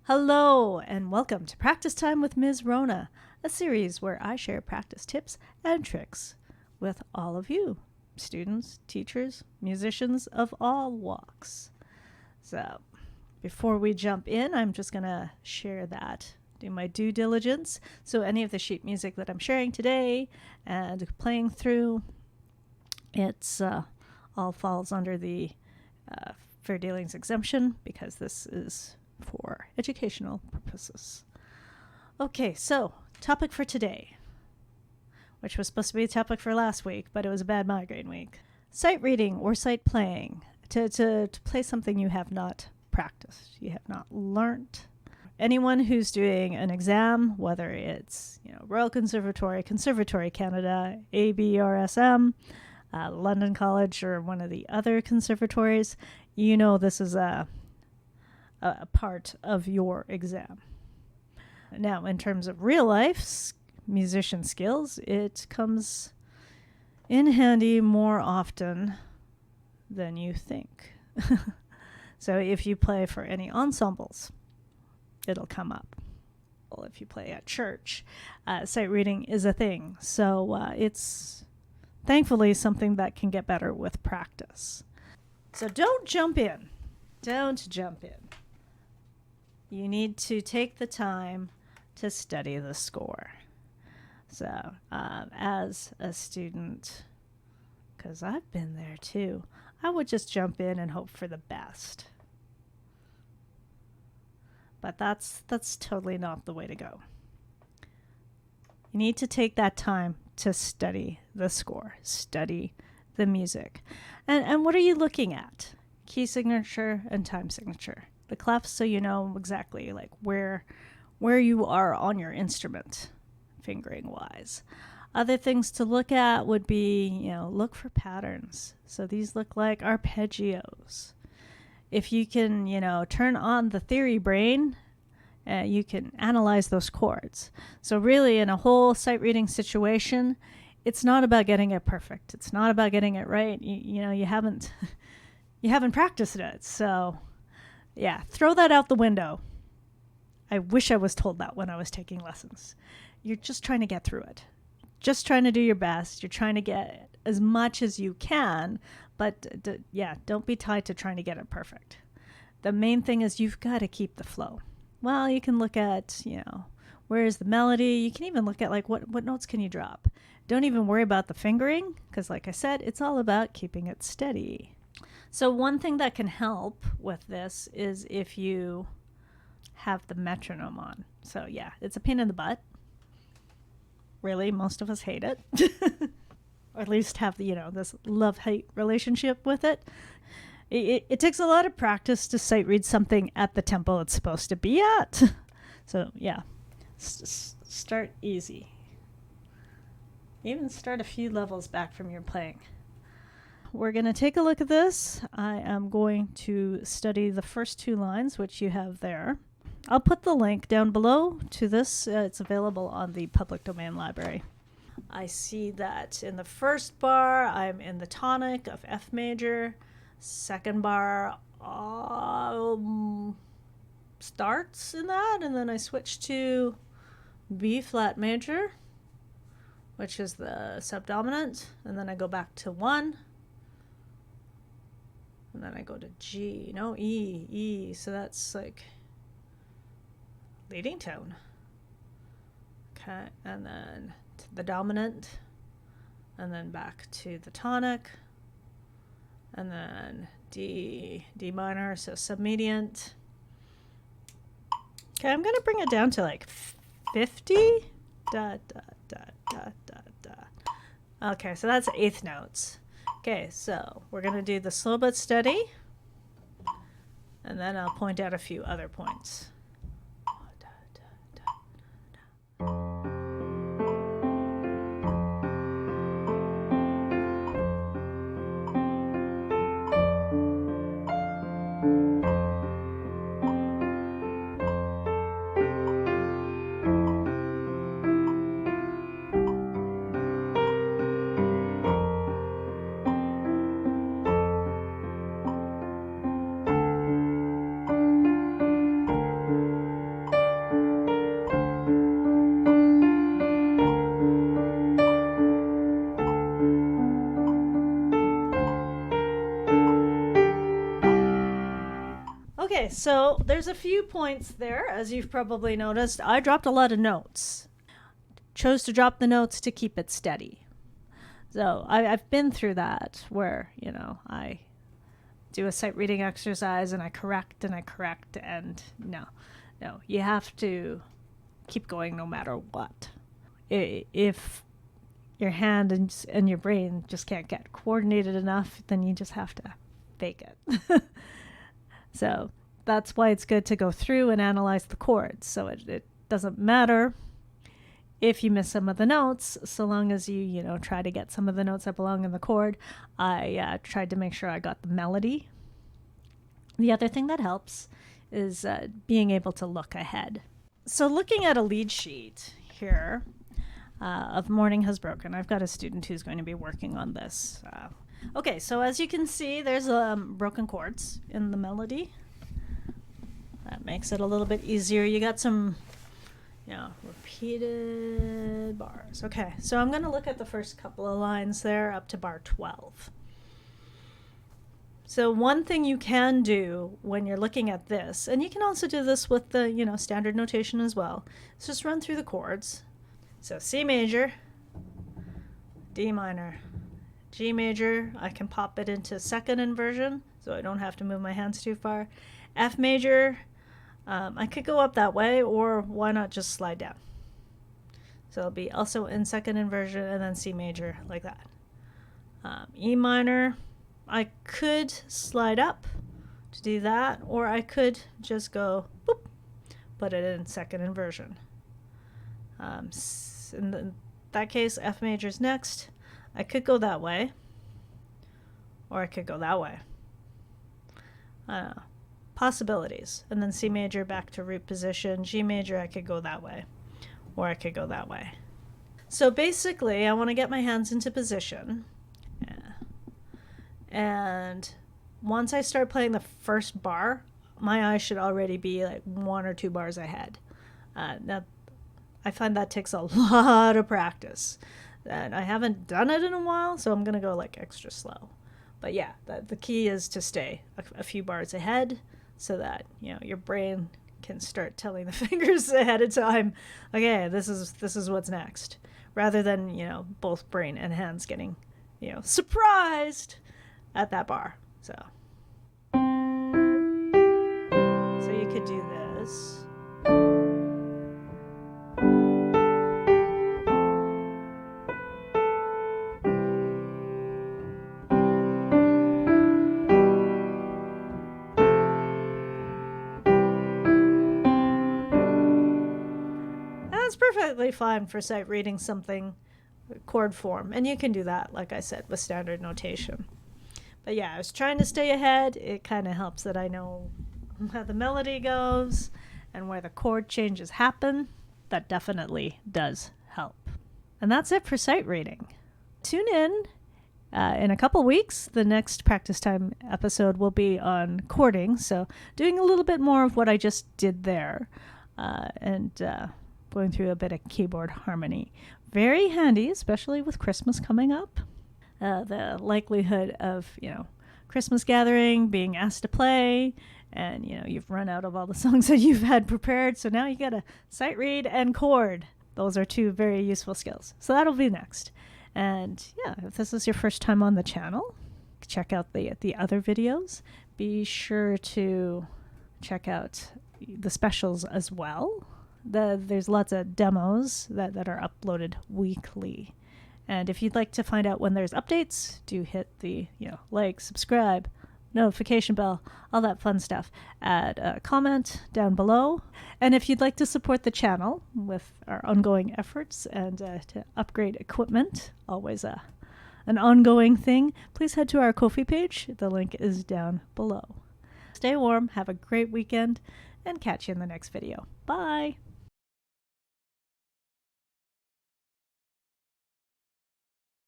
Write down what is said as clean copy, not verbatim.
Hello, and welcome to Practice Time with Ms. Rhona, a series where I share practice tips and tricks with all of you, students, teachers, musicians of all walks. So, before we jump in, I'm just going to share do my due diligence. So, any of the sheet music that I'm sharing today and playing through, it's all falls under the fair dealings exemption because this is for educational purposes. Okay, so topic for today, which was supposed to be a topic for last week, but it was a bad migraine week. Sight reading or sight playing, to play something you have not practiced, you have not learnt. Anyone who's doing an exam, whether it's Royal Conservatory, Conservatory Canada, ABRSM, London College, or one of the other conservatories, this is a part of your exam. Now, in terms of real life musician skills, it comes in handy more often than you think. So if you play for any ensembles, it'll come up. Well, if you play at church, sight reading is a thing. So it's thankfully something that can get better with practice. So don't jump in. Don't jump in. You need to take the time to study the score. So as a student, because I've been there too, I would just jump in and hope for the best. But that's totally not the way to go. You need to take that time to study the score, study the music. And what are you looking at? Key signature and time signature. The clefs, so you know exactly like where you are on your instrument, fingering wise. Other things to look at would be, look for patterns. So these look like arpeggios. If you can, turn on the theory brain, you can analyze those chords. So really, in a whole sight reading situation, it's not about getting it perfect. It's not about getting it right. You haven't practiced it, so. Yeah, throw that out the window. I wish I was told that when I was taking lessons. You're just trying to get through it. Just trying to do your best. You're trying to get as much as you can, but don't be tied to trying to get it perfect. The main thing is you've got to keep the flow. Well, you can look at, where is the melody? You can even look at like what notes can you drop. Don't even worry about the fingering, because like I said, it's all about keeping it steady. So one thing that can help with this is if you have the metronome on. So yeah, it's a pain in the butt. Really, most of us hate it. Or at least have this love-hate relationship with it. It takes a lot of practice to sight read something at the tempo it's supposed to be at. So yeah, start easy. Even start a few levels back from your playing. We're going to take a look at this. I am going to study the first two lines, which you have there. I'll put the link down below to this. It's available on the public domain library. I see that in the first bar, I'm in the tonic of F major. Second bar starts in that, and then I switch to B flat major, which is the subdominant, and then I go back to 1. And then I go to G, E. So that's like leading tone. Okay, and then to the dominant, and then back to the tonic, and then D minor, so submediant. Okay, I'm gonna bring it down to like 50. Da, da, da, da, da, da. Okay, so that's eighth notes. Okay, so we're going to do the slow but steady, and then I'll point out a few other points. Okay, so there's a few points there, as you've probably noticed. I dropped a lot of notes. Chose to drop the notes to keep it steady. So I've been through that where, I do a sight reading exercise and I correct and no, you have to keep going no matter what. If your hand and your brain just can't get coordinated enough, then you just have to fake it. So that's why it's good to go through and analyze the chords. So it doesn't matter if you miss some of the notes, so long as you try to get some of the notes that belong in the chord. I tried to make sure I got the melody. The other thing that helps is being able to look ahead. So looking at a lead sheet here of Morning Has Broken, I've got a student who's going to be working on this. Okay, so as you can see, there's broken chords in the melody. That makes it a little bit easier. You got some repeated bars. Okay, so I'm going to look at the first couple of lines there up to bar 12. So one thing you can do when you're looking at this, and you can also do this with the, standard notation as well, is just run through the chords. So C major, D minor, G major, I can pop it into second inversion, so I don't have to move my hands too far. F major, I could go up that way, or why not just slide down? So it'll be also in second inversion, and then C major like that. E minor, I could slide up to do that, or I could just go boop, put it in second inversion. In that case, F major is next. I could go that way, or I could go that way. Possibilities. And then C major back to root position. G major, I could go that way, or I could go that way. So basically, I want to get my hands into position. And once I start playing the first bar, my eye should already be like 1 or 2 bars ahead. Now, I find that takes a lot of practice. And I haven't done it in a while, so I'm going to go like extra slow. But yeah, the key is to stay a few bars ahead so that, your brain can start telling the fingers ahead of time, okay, this is what's next. Rather than, both brain and hands getting, surprised at that bar. So you could do this. That's perfectly fine for sight reading something chord form, and you can do that, like I said, with standard notation. But yeah, I was trying to stay ahead. It kind of helps that I know how the melody goes and where the chord changes happen. That definitely does help. And that's it for sight reading. Tune in a couple weeks. The next practice time episode will be on chording, so doing a little bit more of what I just did there, and going through a bit of keyboard harmony. Very handy, especially with Christmas coming up. The likelihood of, Christmas gathering, being asked to play, and, you've run out of all the songs that you've had prepared, so now you got to sight read and chord. Those are 2 very useful skills. So that'll be next. And yeah, if this is your first time on the channel, check out the other videos. Be sure to check out the specials as well. There's lots of demos that are uploaded weekly. And if you'd like to find out when there's updates, do hit the, like, subscribe, notification bell, all that fun stuff. Add a comment down below. And if you'd like to support the channel with our ongoing efforts and to upgrade equipment, always an ongoing thing, please head to our Ko-fi page. The link is down below. Stay warm, have a great weekend, and catch you in the next video. Bye!